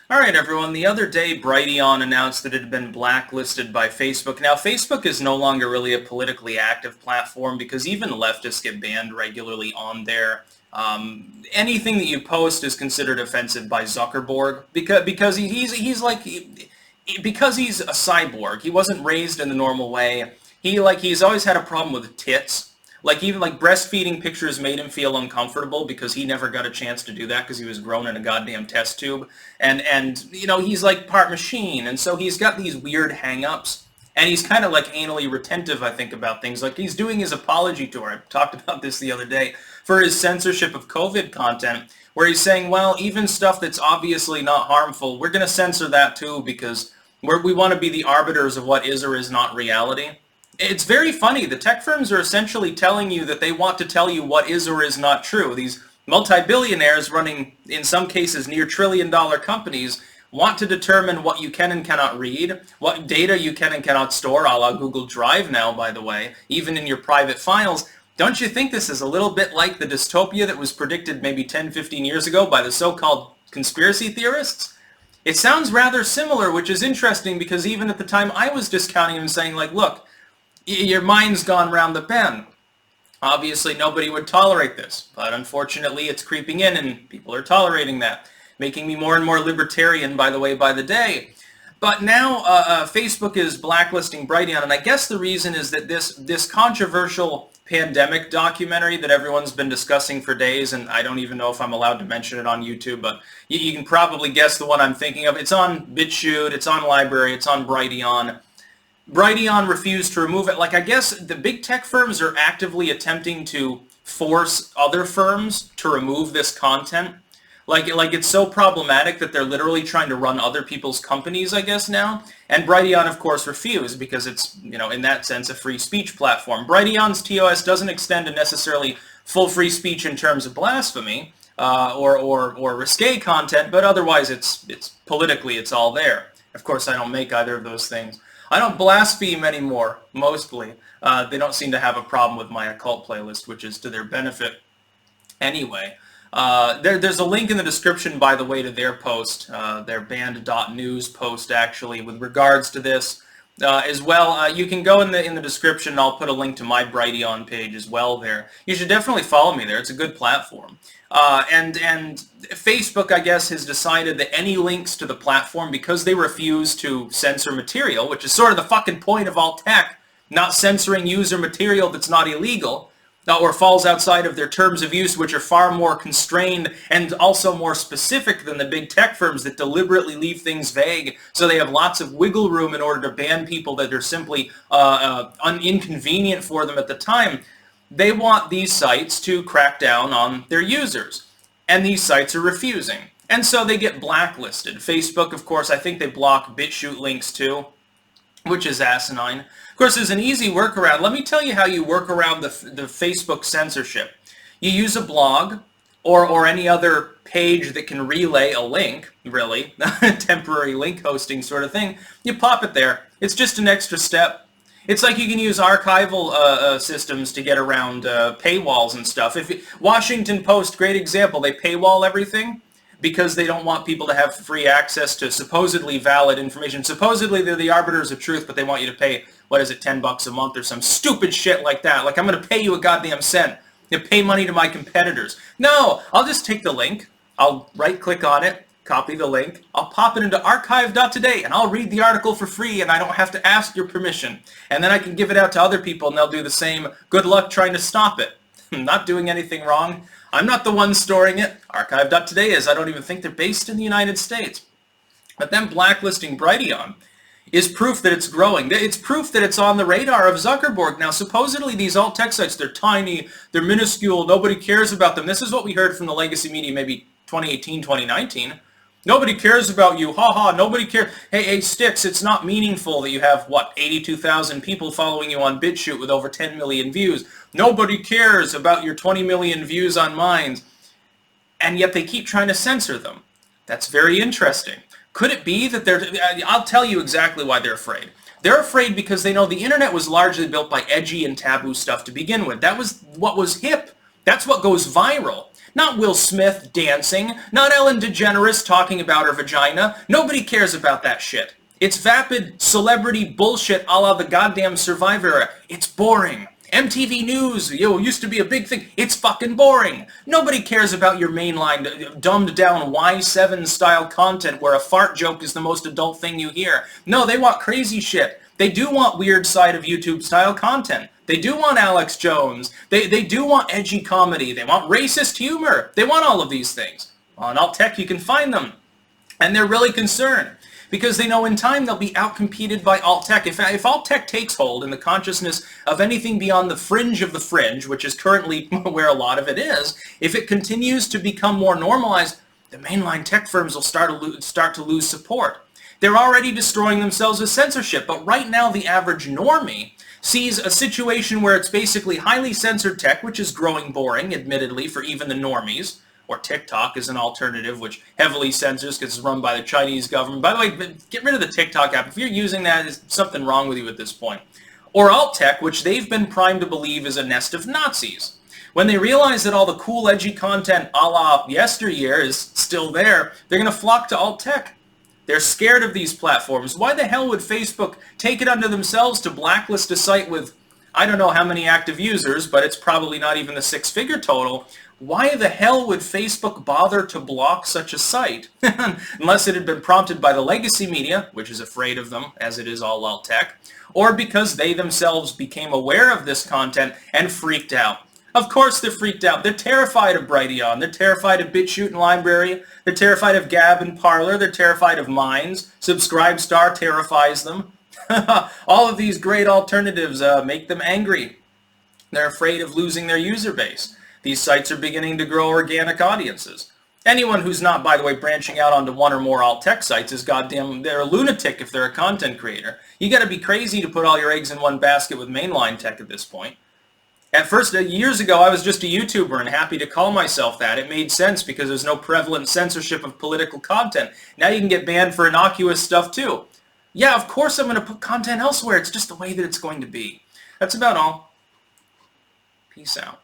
All right, everyone. The other day, Brighteon announced that it had been blacklisted by Facebook. Now, Facebook is no longer really a politically active platform because even leftists get banned regularly on there. Anything that you post is considered offensive by Zuckerberg because because he's a cyborg. He wasn't raised in the normal way. He's always had a problem with tits. Even breastfeeding pictures made him feel uncomfortable because he never got a chance to do that because he was grown in a goddamn test tube. And he's like part machine, and so he's got these weird hang-ups. And he's kind of like anally retentive, I think, about things. Like he's doing his apology tour. I talked about this the other day for his censorship of COVID content, where he's saying, well, even stuff that's obviously not harmful, we're going to censor that too because we want to be the arbiters of what is or is not reality. It's very funny. The tech firms are essentially telling you that they want to tell you what is or is not true. These multi-billionaires running, in some cases, near trillion-dollar companies want to determine what you can and cannot read, what data you can and cannot store, a la Google Drive now, by the way, even in your private files. Don't you think this is a little bit like the dystopia that was predicted maybe 10, 15 years ago by the so-called conspiracy theorists? It sounds rather similar, which is interesting because even at the time I was discounting and saying, like, look, your mind's gone round the bend. Obviously, nobody would tolerate this, but unfortunately, it's creeping in, and people are tolerating that, making me more and more libertarian, by the way, by the day. But now, Facebook is blacklisting Brighteon, and I guess the reason is that this controversial pandemic documentary that everyone's been discussing for days, and I don't even know if I'm allowed to mention it on YouTube, but you can probably guess the one I'm thinking of. It's on BitChute, it's on Library, it's on Brighteon. Brighteon refused to remove it. I guess the big tech firms are actively attempting to force other firms to remove this content. It's so problematic that they're literally trying to run other people's companies, I guess, now. And Brighteon, of course, refused because it's, in that sense, a free speech platform. Brighteon's TOS doesn't extend to necessarily full free speech in terms of blasphemy or risque content, but otherwise it's politically, it's all there. Of course, I don't make either of those things. I don't blaspheme anymore, mostly. They don't seem to have a problem with my occult playlist, which is to their benefit anyway. There's a link in the description, by the way, to their post, their banned.news post, actually, with regards to this as well. You can go in the description. I'll put a link to my Brighteon page as well there. You should definitely follow me there. It's a good platform. And Facebook, I guess, has decided that any links to the platform, because they refuse to censor material, which is sort of the fucking point of all tech, not censoring user material that's not illegal, or falls outside of their terms of use, which are far more constrained and also more specific than the big tech firms that deliberately leave things vague, so they have lots of wiggle room in order to ban people that are simply inconvenient for them at the time. They want these sites to crack down on their users, and these sites are refusing. And so they get blacklisted. Facebook, of course, I think they block BitChute links too, which is asinine. Of course, there's an easy workaround. Let me tell you how you work around the Facebook censorship. You use a blog or any other page that can relay a link, really, temporary link hosting sort of thing. You pop it there. It's just an extra step. It's like you can use archival systems to get around paywalls and stuff. Washington Post, great example, they paywall everything because they don't want people to have free access to supposedly valid information. Supposedly they're the arbiters of truth, but they want you to pay, what is it, $10 a month or some stupid shit like that. Like, I'm going to pay you a goddamn cent. You pay money to my competitors. No, I'll just take the link, I'll right-click on it, copy the link, I'll pop it into archive.today, and I'll read the article for free, and I don't have to ask your permission. And then I can give it out to other people, and they'll do the same. Good luck trying to stop it. I'm not doing anything wrong. I'm not the one storing it. Archive.today is. I don't even think they're based in the United States. But then blacklisting Brighteon is proof that it's growing. It's proof that it's on the radar of Zuckerberg. Now, supposedly these alt-tech sites, they're tiny, they're minuscule, nobody cares about them. This is what we heard from the legacy media maybe 2018, 2019. Nobody cares about you. Ha ha, nobody cares. Hey, Sticks, it's not meaningful that you have, what, 82,000 people following you on BitChute with over 10 million views. Nobody cares about your 20 million views on mine. And yet they keep trying to censor them. That's very interesting. Could it be that I'll tell you exactly why they're afraid. They're afraid because they know the internet was largely built by edgy and taboo stuff to begin with. That was what was hip. That's what goes viral. Not Will Smith dancing. Not Ellen DeGeneres talking about her vagina. Nobody cares about that shit. It's vapid celebrity bullshit a la the goddamn Survivor era. It's boring. MTV News, used to be a big thing. It's fucking boring. Nobody cares about your mainline, dumbed-down Y7-style content where a fart joke is the most adult thing you hear. No, they want crazy shit. They do want weird side of YouTube-style content. They do want Alex Jones. They do want edgy comedy. They want racist humor. They want all of these things. On Alt Tech, you can find them. And they're really concerned, because they know in time they'll be outcompeted by alt-tech. If alt-tech takes hold in the consciousness of anything beyond the fringe of the fringe, which is currently where a lot of it is, if it continues to become more normalized, the mainline tech firms will start to lose support. They're already destroying themselves with censorship, but right now the average normie sees a situation where it's basically highly censored tech, which is growing boring, admittedly, for even the normies. Or TikTok is an alternative, which heavily censors because it's run by the Chinese government. By the way, get rid of the TikTok app. If you're using that, there's something wrong with you at this point. Or alt-tech, which they've been primed to believe is a nest of Nazis. When they realize that all the cool, edgy content a la yesteryear is still there, they're going to flock to alt-tech. They're scared of these platforms. Why the hell would Facebook take it unto themselves to blacklist a site with, I don't know how many active users, but it's probably not even the six-figure total? Why the hell would Facebook bother to block such a site? Unless it had been prompted by the legacy media, which is afraid of them, as it is all alt-tech, or because they themselves became aware of this content and freaked out. Of course they're freaked out. They're terrified of Brighteon. They're terrified of BitChute and Library. They're terrified of Gab and Parler. They're terrified of Minds. Subscribestar terrifies them. All of these great alternatives make them angry. They're afraid of losing their user base. These sites are beginning to grow organic audiences. Anyone who's not, by the way, branching out onto one or more alt-tech sites is they're a lunatic if they're a content creator. You gotta be crazy to put all your eggs in one basket with mainline tech at this point. At first, years ago, I was just a YouTuber and happy to call myself that. It made sense because there's no prevalent censorship of political content. Now you can get banned for innocuous stuff too. Yeah, of course I'm gonna put content elsewhere. It's just the way that it's going to be. That's about all. Peace out.